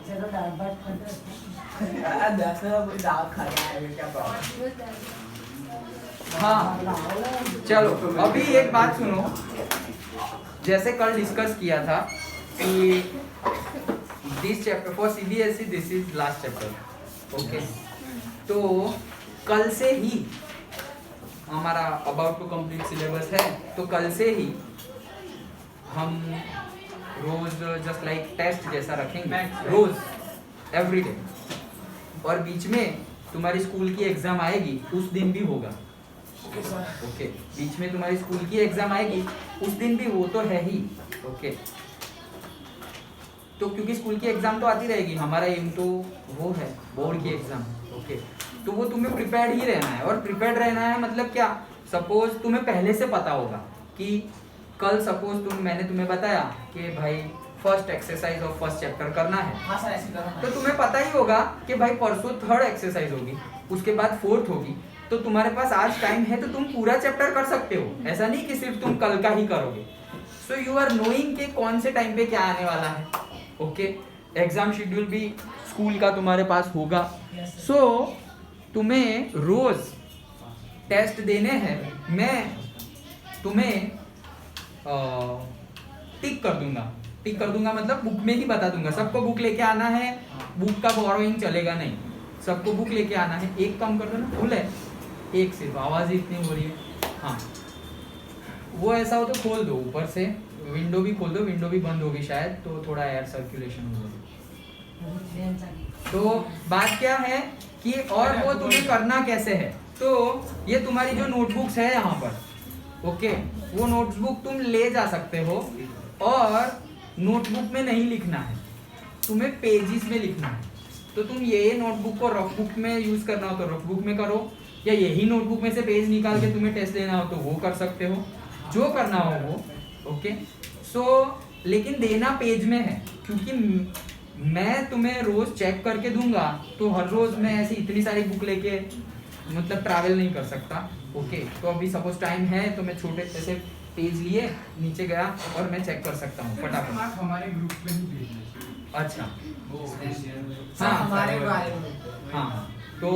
चलो दाल भात खाते हाँ चलो अभी एक बात सुनो, जैसे कल डिस्कस किया था कि this chapter for CBSE this is last chapter, okay. तो कल से ही हमारा अबाउट टू कंप्लीट सिलेबस है, तो कल से ही हम रोज जस्ट लाइक टेस्ट जैसा रखेंगे रोज एवरीडे, और बीच में तुम्हारी स्कूल की एग्जाम आएगी उस दिन भी होगा, ओके। बीच में तुम्हारी स्कूल की एग्जाम आएगी उस दिन भी, वो तो है ही, ओके। तो क्योंकि स्कूल की एग्जाम तो आती रहेगी, हमारा एम तो वो है बोर्ड की एग्जाम, ओके। तो वो तुम्हें प्रिपेयर्ड ही रहना है, और प्रिपेयर्ड रहना है मतलब क्या, सपोज तुम्हें पहले से पता होगा कि कल सपोज मैंने तुम्हें बताया कि भाई फर्स्ट एक्सरसाइज और फर्स्ट चैप्टर करना है, हाँ सर ऐसे करो। तो तुम्हें पता ही होगा कि भाई परसों थर्ड एक्सरसाइज होगी, उसके बाद फोर्थ होगी, तो तुम्हारे पास आज टाइम है तो तुम पूरा चैप्टर कर सकते हो, ऐसा नहीं कि सिर्फ तुम कल का ही करोगे। सो यू आर नोइंग कि कौन से टाइम पे क्या आने वाला है, ओके। एग्जाम शेड्यूल भी स्कूल का तुम्हारे पास होगा, सो तुम्हें रोज टेस्ट देने हैं, मैं तुम्हें टिक कर दूंगा मतलब बुक में ही बता दूंगा, सबको बुक लेके आना है, बुक का बोरोइंग चलेगा नहीं, सबको बुक लेके आना है। एक काम कर दो ना, फुल है एक सिर्फ, आवाज ही इतनी हो रही है, हाँ वो ऐसा हो तो खोल दो, ऊपर से विंडो भी खोल दो, विंडो भी बंद होगी शायद, तो थोड़ा एयर सर्कुलेशन होगा। तो बात क्या है कि और वो तुम्हें करना कैसे है, तो ये तुम्हारी जो नोटबुक्स है यहाँ पर, ओके, वो नोटबुक तुम ले जा सकते हो, और नोटबुक में नहीं लिखना है, तुम्हें पेजेस में लिखना है। तो तुम ये नोटबुक को रफ बुक में यूज करना हो तो रफ बुक में करो, या यही नोटबुक में से पेज निकाल के तुम्हें टेस्ट देना हो तो वो कर सकते हो, जो करना हो वो, ओके। सो लेकिन देना पेज में है, क्योंकि मैं तुम्हें रोज चेक करके दूंगा, तो हर रोज मैं ऐसी इतनी सारी बुक लेके मतलब ट्रैवल नहीं कर सकता, ओके। तो अभी सपोज टाइम है तो मैं छोटे ऐसे पेज लिए नीचे गया और मैं चेक कर सकता हूँ फटाफट। हमारे ग्रुप में ही भेजना। अच्छा सर हमारे बारे में हाँ, तो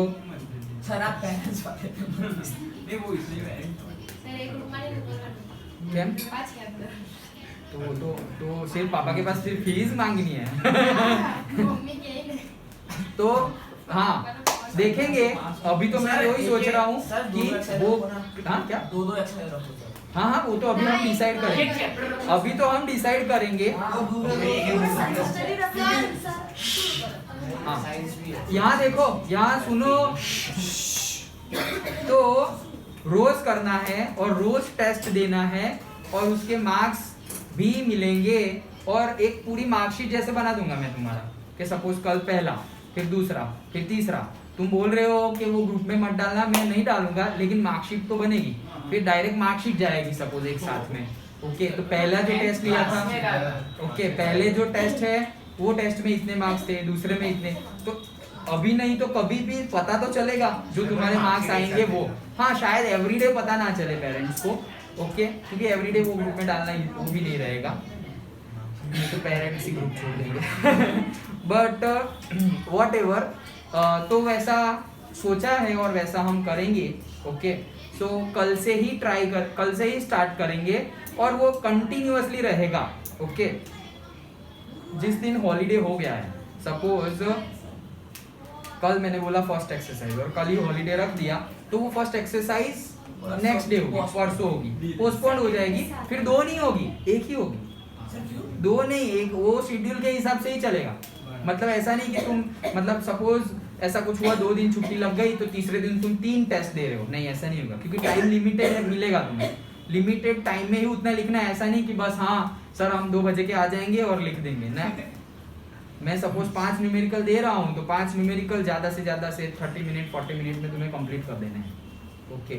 सर आप पेरेंट्स वाले नहीं वो इसलिए है। सर एक ग्रुप में क्या पांच के अंदर तो सिर्फ पापा के पास सिर्फ फीस मांगनी है मम्मी के ही नहीं। तो हाँ देखेंगे, अभी तो मैं वही सोच रहा हूँ कि वो हाँ क्या दो एक्स्ट्रा रखो सर। हाँ वो तो अभी हम डिसाइड करेंगे, अभी तो हम डिसाइड करेंगे। हाँ यहाँ देखो, यहाँ सुनो, तो रोज करना है और रोज टेस्ट देना है, और उसके मार्क्स भी मिलेंगे, और एक पूरी मार्कशीट जैसे बना दूंगा मैं तुम्हारा, कि सपोज कल पहला, फिर दूसरा, फिर तीसरा। तुम बोल रहे हो कि वो ग्रुप में मत डालना, मैं नहीं डालूंगा, लेकिन मार्कशीट तो बनेगी, फिर डायरेक्ट मार्कशीट जाएगी सपोज एक साथ में, ओके। तो पहला जो टेस्ट लिया था, ओके, पहले जो टेस्ट है वो टेस्ट में इतने मार्क्स थे, दूसरे में इतने, तो अभी नहीं तो कभी भी पता तो चलेगा जो तुम्हारे मार्क्स आएंगे वो। हाँ शायद एवरीडे पता ना चले पेरेंट्स को, ओके, क्योंकि एवरीडे वो ग्रुप में डालना वो भी नहीं रहेगा, तो पेरेंट्स ही ग्रुप छोड़ देंगे बट वॉट एवर, तो वैसा सोचा है और वैसा हम करेंगे, ओके। सो कल से ही कल से ही स्टार्ट करेंगे, और वो कंटिन्यूअसली रहेगा, ओके। जिस दिन हॉलीडे हो गया है, सपोज कल मैंने बोला फर्स्ट एक्सरसाइज और कल ही हॉलीडे रख दिया, तो वो फर्स्ट एक्सरसाइज नेक्स्ट डे होगी, परसों होगी, पोस्टपोन्ड हो जाएगी, फिर दो नहीं होगी, एक ही होगी, दो नहीं एक, वो शेड्यूल के हिसाब से ही चलेगा। मतलब ऐसा नहीं कि तुम मतलब सपोज ऐसा कुछ हुआ, 2 दिन छुट्टी लग गई तो तीसरे दिन तुम 3 टेस्ट दे रहे हो, नहीं ऐसा नहीं होगा, क्योंकि टाइम लिमिटेड मिलेगा तुम्हें, लिमिटेड टाइम में ही उतना लिखना है। ऐसा नहीं कि बस हाँ सर हम 2 बजे के आ जाएंगे और लिख देंगे ना। मैं सपोज 5 न्यूमेरिकल दे रहा हूँ तो 5 न्यूमेरिकल ज्यादा से 30 मिनट 40 मिनट में तुम्हें कंप्लीट कर देना है, ओके।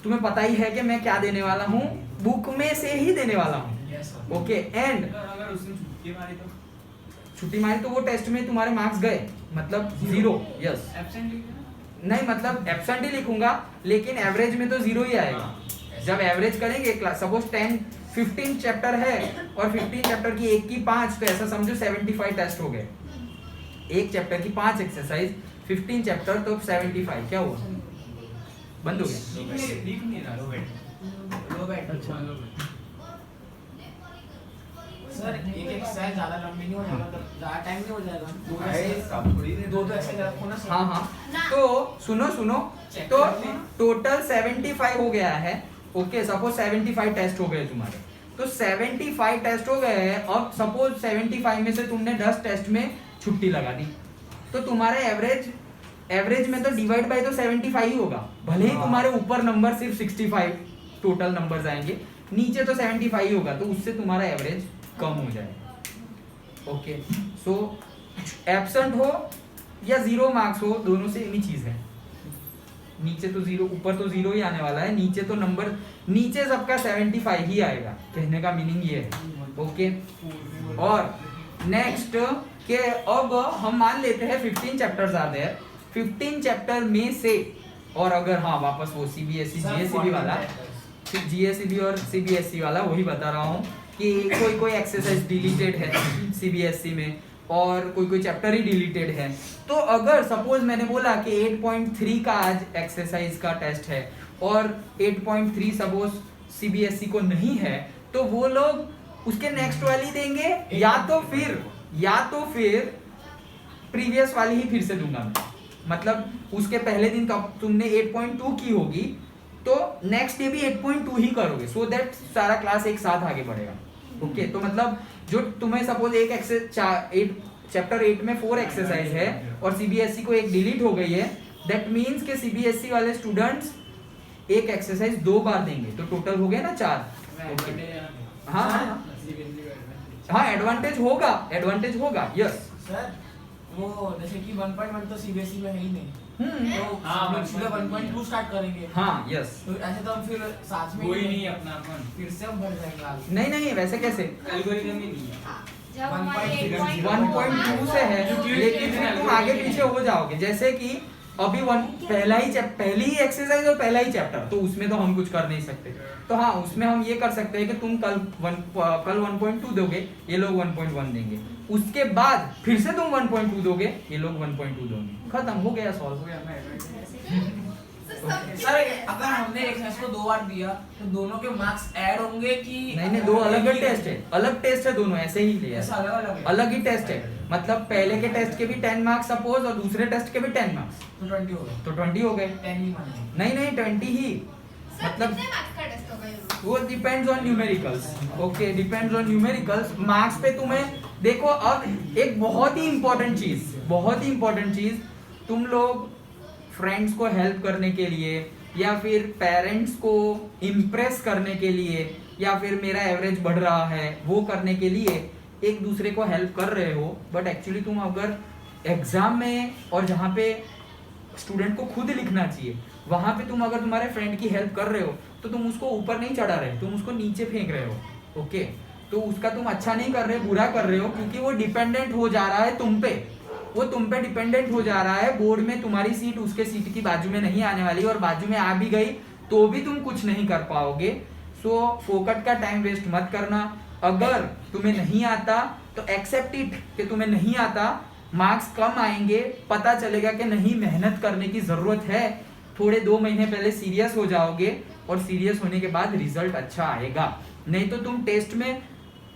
तुम्हें पता ही है कि मैं क्या देने वाला हूँ, बुक में से ही देने वाला हूँ, ओके। एंड अगर उसने छुट्टी मारी तो वो टेस्ट में तुम्हारे मार्क्स गए, मतलब 0, यस। नहीं मतलब एब्सेंट ही लिखूंगा, लेकिन एवरेज में तो 0 ही आएगा। जब एवरेज करेंगे सपोज 10 15 चैप्टर है और 15 चैप्टर की एक की 5, तो ऐसा समझो 75 टेस्ट हो गए। एक चैप्टर की 5 एक्सरसाइज, 15 चैप्टर तो 75, क्या हुआ? बंद हो गया। दिख नहीं रहा लो बैठ। अच्छा। सर एक एक्सरसाइज ज्यादा लंबी नहीं हो जाएगा, मतलब ज्यादा टाइम नहीं हो जाएगा। दो तो एक्सरसाइज रखो ना सर। हाँ हाँ, तो सुनो तो टोटल 75 हो गया है। ओके, सपोज 75 टेस्ट हो गए तुम्हारे, तो 75 टेस्ट हो गए हैं। अब सपोज 75 में से तुमने 10 टेस्ट में छुट्टी लगा दी, तो तुम्हारा एवरेज में तो डिवाइड बाय तो 75 ही होगा। भले ही तुम्हारे ऊपर नंबर सिर्फ 65 टोटल नंबर्स आएंगे, नीचे तो 75 ही होगा, तो उससे तुम्हारा एवरेज कम हो जाएगा। ओके, सो एब्सेंट हो या 0 मार्क्स हो, दोनों से एक ही चीज है। नीचे तो 0, ऊपर तो 0 ही आने वाला है, नीचे तो नंबर नीचे सबका 75 ही आएगा। कहने का मीनिंग ये है। ओके, और नेक्स्ट के अब हम मान लेते हैं 15 चैप्टर्स आर देयर, 15 चैप्टर में से, और अगर हाँ वापस वो सीबीएसई जीएसईबी वाला, जीएसईबी और सीबीएसई वाला वही बता रहा हूँ कि कोई एक्सरसाइज डिलीटेड है सीबीएसई में और कोई चैप्टर ही डिलीटेड है। तो अगर सपोज मैंने बोला कि 8.3 का आज एक्सरसाइज का टेस्ट है और 8.3 सपोज सीबीएसई को नहीं है, तो वो लोग उसके नेक्स्ट वाली देंगे, या तो फिर प्रीवियस वाली ही फिर से दूंगा मैं। मतलब उसके पहले दिन का तुमने 8.2 की होगी, तो नेक्स्ट डे भी 8.2 ही करोगे, सो दैट सारा क्लास एक साथ आगे बढ़ेगा। ओके, तो मतलब जो तुम्हें सपोज चैप्टर 8 में 4 एक्सरसाइज है और सीबीएसई को एक डिलीट हो गई है, दैट मीन्स के सीबीएसई वाले स्टूडेंट्स एक एक्सरसाइज 2 बार देंगे, तो टोटल हो गया ना 4। हाँ, एडवांटेज होगा, यस सर वो जैसे कि 1.1 तो सीबीएसई में है ही नहीं, तो हाँ, हम लोग सीधा 1.2 स्टार्ट करेंगे। हाँ, यस। तो ऐसे तो हम फिर साथ में कोई नहीं अपना अपन, फिर से हम बढ़ जाएंगे आगे। नहीं, वैसे कैसे? एल्गोरिथम ही नहीं है। जब हमारे 1.2 से है, लेकिन फिर तुम आगे पीछे हो जाओगे। जैसे कि अभी पहली ही एक्सरसाइज और पहला ही चैप्टर, तो उसमें तो हम कुछ कर नहीं सकते। तो हाँ, उसमें हम ये कर सकते हैं कि तुम कल 1.2 दोगे, ये लोग 1.1 देंगे, उसके बाद फिर से तुम 1.2 दोगे, ये लोग 1.2 दोगे, खत्म हो गया, सॉल्व हो गया। सर अगर हमने एक्सरसाइज को 2 बार दिया तो दोनों के मार्क्स ऐड होंगे कि नहीं, 2 अलग टेस्ट है दोनों, ऐसे ही लिया, ऐसा अलग अलग ही टेस्ट है। मतलब पहले के टेस्ट के भी 10 मार्क्स सपोज और दूसरे टेस्ट के भी 10 मार्क्स, तो 20 हो गए, तो 20 हो गए। 10 ही मानेंगे। नहीं 20 ही, मतलब कितने मार्क्स का टेस्ट होगा ये? वो depends on numericals. Okay, depends on numericals. Marks पे तुम्हें देखो, अब एक बहुत ही इंपॉर्टेंट चीज, तुम लोग फ्रेंड्स को हेल्प करने के लिए या फिर पेरेंट्स को इम्प्रेस करने के लिए या फिर मेरा एवरेज बढ़ रहा है वो करने के लिए एक दूसरे को हेल्प कर रहे हो, बट एक्चुअली तुम अगर एग्जाम में और जहाँ पे स्टूडेंट को खुद लिखना चाहिए वहां पे तुम अगर तुम्हारे फ्रेंड की हेल्प कर रहे हो तो तुम उसको ऊपर नहीं चढ़ा रहे, तुम उसको नीचे फेंक रहे हो। ओके, तो उसका तुम अच्छा नहीं कर रहे, बुरा कर रहे हो, क्योंकि वो डिपेंडेंट हो जा रहा है तुम पे, वो तुम पे डिपेंडेंट हो जा रहा है। बोर्ड में तुम्हारी सीट उसके सीट की बाजू में नहीं आने वाली, और बाजू में आ भी गई तो भी तुम कुछ नहीं कर पाओगे। सो फोकट का टाइम वेस्ट मत करना। अगर तुम्हें नहीं आता तो एक्सेप्ट इट कि तुम्हें नहीं आता, मार्क्स कम आएंगे, पता चलेगा कि नहीं मेहनत करने की जरूरत है, थोड़े 2 महीने पहले सीरियस हो जाओगे और सीरियस होने के बाद रिजल्ट अच्छा आएगा। नहीं तो तुम टेस्ट में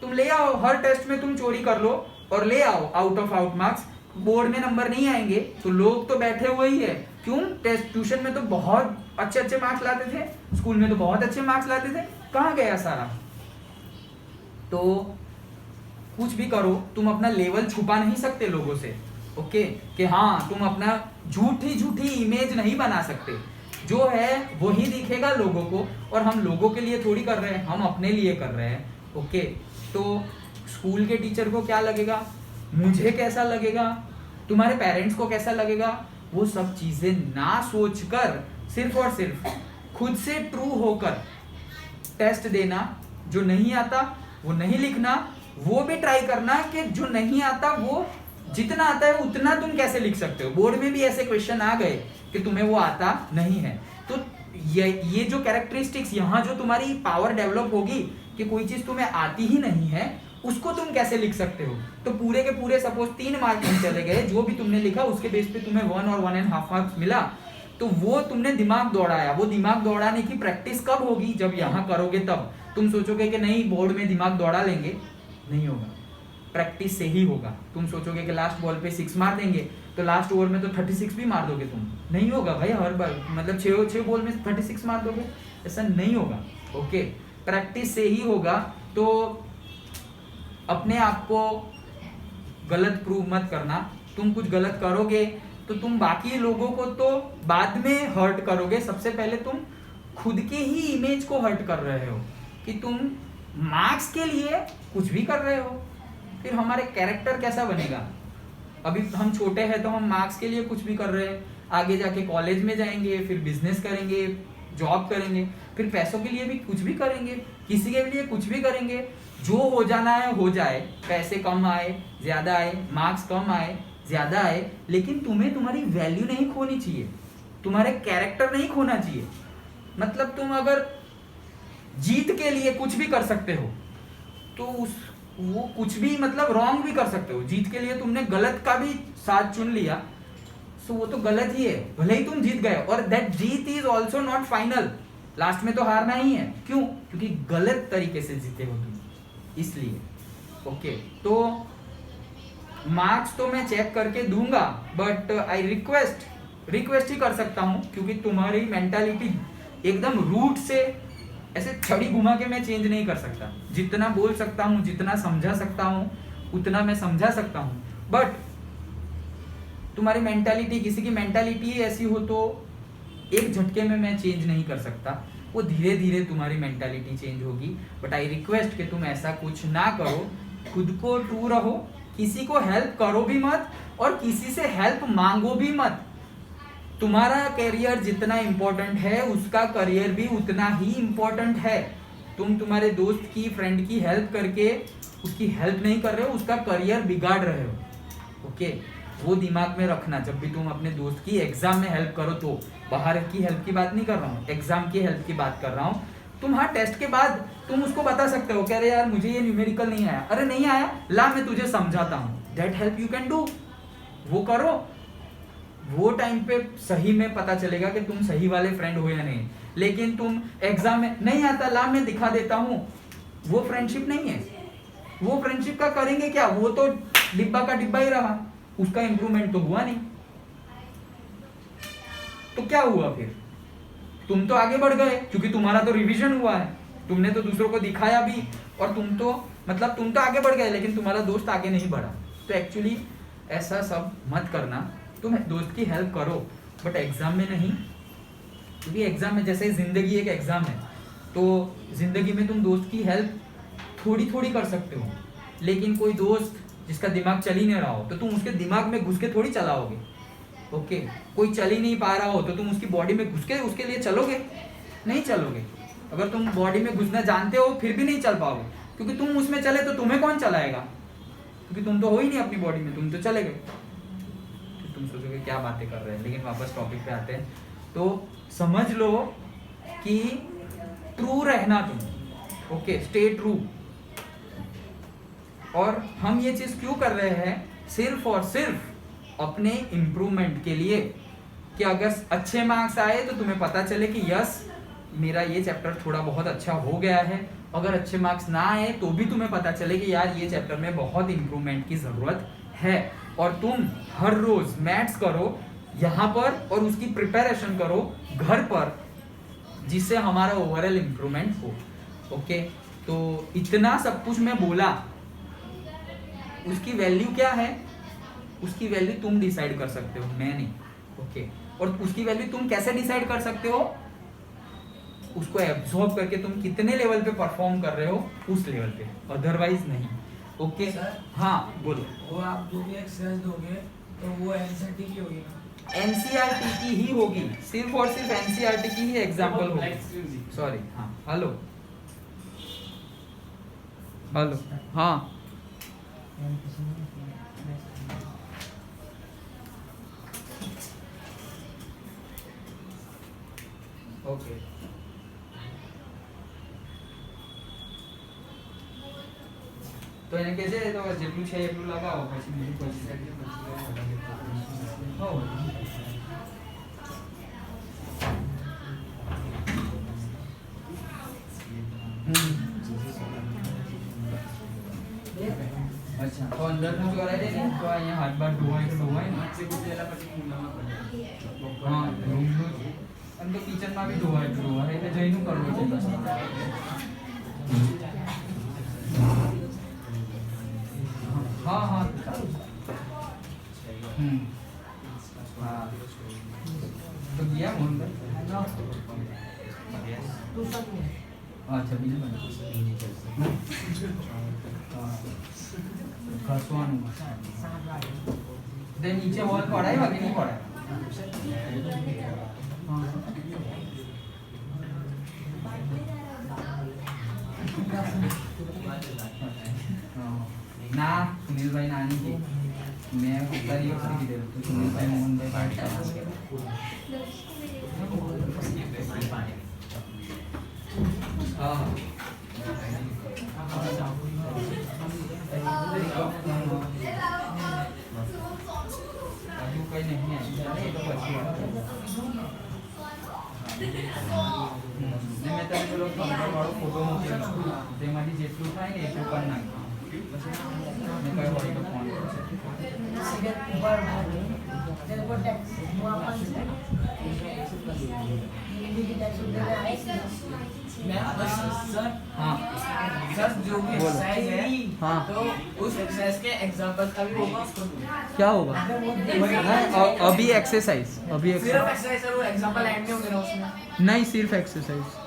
तुम ले आओ, हर टेस्ट में तुम चोरी कर लो और ले आओ out of out marks, board में नंबर नहीं आएंगे। तो लोग तो बैठे हुए ही है, क्यों? टेस्ट ट्यूशन में तो बहुत अच्छे मार्क्स लाते थे, स्कूल में तो बहुत अच्छे मार्क्स लाते थे, कहाँ गया सारा? तो कुछ भी करो, तुम अपना लेवल छुपा नहीं सकते लोगों से। ओके, कि हाँ तुम अपना झूठी इमेज नहीं बना सकते, जो है वही दिखेगा लोगों को, और हम लोगों के लिए थोड़ी कर रहे हैं, हम अपने लिए कर रहे हैं। ओके, तो स्कूल के टीचर को क्या लगेगा, मुझे कैसा लगेगा, तुम्हारे पेरेंट्स को कैसा लगेगा, वो सब चीजें ना सोचकर सिर्फ और सिर्फ खुद से ट्रू होकर टेस्ट देना। जो नहीं आता वो नहीं लिखना, वो भी ट्राई करना कि जो नहीं आता वो जितना आता है उतना तुम कैसे लिख सकते हो। बोर्ड में भी ऐसे क्वेश्चन आ गए कि तुम्हें वो आता नहीं है, तो ये जो कैरेक्टरिस्टिक्स, यहाँ जो तुम्हारी पावर डेवलप होगी कि कोई चीज तुम्हें आती ही नहीं है उसको तुम कैसे लिख सकते हो। तो पूरे के पूरे सपोज 3 मार्क्स चले गए, जो भी तुमने लिखा उसके बेस पे तुम्हें 1 और 1.5 मार्क्स मिला, तो वो तुमने दिमाग दौड़ाया। वो दिमाग दौड़ाने की प्रैक्टिस कब होगी? जब यहाँ करोगे तब। तुम सोचोगे कि नहीं बोर्ड में दिमाग दौड़ा लेंगे, नहीं होगा, प्रैक्टिस से ही होगा। तुम सोचोगे कि लास्ट बॉल पे 6 मार देंगे, तो लास्ट ओवर में तो 36 भी मार दोगे तुम, नहीं होगा भाई। हर बार मतलब 6 बॉल में 36 मार दोगे, ऐसा नहीं होगा। ओके, प्रैक्टिस से ही होगा। तो अपने आप को गलत प्रूव मत करना। तुम कुछ गलत करोगे तो तुम बाकी लोगों को तो बाद में हर्ट करोगे, सबसे पहले तुम खुद के ही इमेज को हर्ट कर रहे हो कि तुम मार्क्स के लिए कुछ भी कर रहे हो। फिर हमारे कैरेक्टर कैसा बनेगा? अभी हम छोटे हैं तो हम मार्क्स के लिए कुछ भी कर रहे हैं, आगे जाके कॉलेज में जाएंगे, फिर बिजनेस करेंगे, जॉब करेंगे, फिर पैसों के लिए भी कुछ भी करेंगे, किसी के लिए कुछ भी करेंगे। जो हो जाना है हो जाए, पैसे कम आए ज्यादा आए, मार्क्स कम आए ज्यादा आए, लेकिन तुम्हें तुम्हारी वैल्यू नहीं खोनी चाहिए, तुम्हारे कैरेक्टर नहीं खोना चाहिए। मतलब तुम अगर जीत के लिए कुछ भी कर सकते हो तो वो कुछ भी मतलब रॉन्ग भी कर सकते हो। जीत के लिए तुमने गलत का भी साथ चुन लिया तो वो तो गलत ही है, भले ही तुम जीत गए। और that Jeet is also not final, last में तो हारना ही है। क्यों? क्योंकि गलत तरीके से जीते हो तुम, इसलिए। ओके, तो मार्क्स तो मैं चेक करके दूंगा, बट आई रिक्वेस्ट ही कर सकता हूं, क्योंकि तुम्हारी मेंटालिटी एकदम रूट से ऐसे छड़ी घुमा के मैं चेंज नहीं कर सकता। जितना बोल सकता हूं, जितना समझा सकता हूं, उतना मैं समझा सकता हूं। बट तुम्हारी मेंटालिटी, किसी की मेंटालिटी ऐसी हो तो एक झटके में मैं चेंज नहीं कर सकता, वो धीरे धीरे तुम्हारी मेंटालिटी चेंज होगी। बट आई रिक्वेस्ट कि तुम ऐसा कुछ ना करो, खुद को ट्रू रहो, किसी को हेल्प करो भी मत और किसी से हेल्प मांगो भी मत। तुम्हारा करियर जितना इंपॉर्टेंट है उसका करियर भी उतना ही इंपॉर्टेंट है। तुम तुम्हारे दोस्त की, फ्रेंड की हेल्प करके उसकी हेल्प नहीं कर रहे हो, उसका करियर बिगाड़ रहे हो। ओके, वो दिमाग में रखना। जब भी तुम अपने दोस्त की एग्जाम में हेल्प करो, तो बाहर की हेल्प की बात नहीं कर रहा हूँ, एग्जाम की हेल्प की बात कर रहा हूँ। तुम हाँ टेस्ट के बाद तुम उसको बता सकते हो, कह रहे यार मुझे ये न्यूमेरिकल नहीं आया, अरे नहीं आया, ला मैं तुझे समझाता हूँ। That help you can do, वो करो। वो टाइम पे सही में पता चलेगा कि तुम सही वाले फ्रेंड हो या नहीं। लेकिन तुम एग्जाम में नहीं आता, ला मैं दिखा देता हूँ, वो फ्रेंडशिप नहीं है। वो फ्रेंडशिप का करेंगे क्या? वो तो डिब्बा का डिब्बा ही रहा, उसका इंप्रूवमेंट तो हुआ नहीं। तो क्या हुआ फिर? तुम तो आगे बढ़ गए क्योंकि तुम्हारा तो रिवीजन हुआ है, तुमने तो दूसरों को दिखाया भी, और तुम तो आगे बढ़ गए, लेकिन तुम्हारा दोस्त आगे नहीं बढ़ा। तो एक्चुअली ऐसा सब मत करना। तुम दोस्त की हेल्प करो बट एग्जाम में नहीं, क्योंकि एग्जाम में जैसे जिंदगी एक एग्जाम है, तो जिंदगी में तुम दोस्त की हेल्प थोड़ी थोड़ी कर सकते हो। लेकिन कोई दोस्त जिसका दिमाग चल ही नहीं रहा हो तो तुम उसके दिमाग में घुस के थोड़ी चलाओगे। ओके, कोई चल ही नहीं पा रहा हो तो तुम उसकी बॉडी में घुस के उसके लिए चलोगे? नहीं चलोगे। अगर तुम बॉडी में घुसना जानते हो फिर भी नहीं चल पाओगे, क्योंकि तुम उसमें चले तो तुम्हें कौन चलाएगा? क्योंकि तुम तो हो ही नहीं अपनी बॉडी में, तुम तो चले गए। तो तुम सोचोगे क्या बातें कर रहे हैं। लेकिन वापस टॉपिक पे आते हैं, तो समझ लो कि ट्रू रहना तुम। Okay, stay true. और हम ये चीज क्यों कर रहे हैं? सिर्फ और सिर्फ अपने इम्प्रूवमेंट के लिए, कि अगर अच्छे मार्क्स आए तो तुम्हें पता चले कि यस मेरा ये चैप्टर थोड़ा बहुत अच्छा हो गया है। अगर अच्छे मार्क्स ना आए तो भी तुम्हें पता चले कि यार ये चैप्टर में बहुत इम्प्रूवमेंट की जरूरत है। और तुम हर रोज मैथ्स करो यहाँ पर और उसकी प्रिपरेशन करो घर पर, जिससे हमारा ओवरऑल इम्प्रूवमेंट हो। ओके, तो इतना सब कुछ मैं बोला, उसकी वैल्यू क्या है? उसकी वैल्यू तुम डिसाइड कर सकते हो, मैं नहीं। ओके, और उसकी वैल्यू तुम कैसे डिसाइड कर सकते हो? उसको एब्जॉर्ब करके तुम कितने लेवल पे परफॉर्म कर रहे हो, उस लेवल पे, अदरवाइज नहीं। ओके सर, हाँ बोलो। वो आप जो भी एक्सरसाइज दोगे तो वो एनसीईआरटी की होगी ना? एनसीईआरटी की ही होगी, सिर्फ और सिर्फ एनसीईआरटी की ही एग्जांपल होगी। सॉरी, हाँ हेलो हेलो, हाँ ओके એને કહેજે તો જેટલું છે એટલું લગાવો પછી બીજું પછી હો અચ્છા તો અંદરનું કરાય દે ને તો અહીંયા હાથ બાર ધોવાય ને હા રૂમનું અને તો કિચનમાં બી ધોવાય એટલે જઈનું કરવું છે हाँ हाँ हाँ तो गया मोहन अच्छा બીજું બને ઘસવાનું તે નીચે વોલ પડાય કે નહીં પડાય ના સુનિલભાઈ નાની છે મેં કેટલા દિવસથી કીધેલું તો સુનિલભાઈ મોહનભાઈ હજુ કઈ નહીં એ તો પછી મેં તને પેલો વાળો ફોટો મૂકેલો તેમાંથી જેટલું થાય ને એટલું કરી નાખ્યું મેં કઈ હોય તો ફોન हाँ सर जो भी एक्सरसाइज है हाँ तो उस एक्सरसाइज के एग्जांपल का भी होगा उसको क्या होगा अभी एक्सरसाइज सिर्फ एक्सरसाइज सर वो एग्जांपल एंड में होंगे ना उसमें नहीं सिर्फ एक्सरसाइज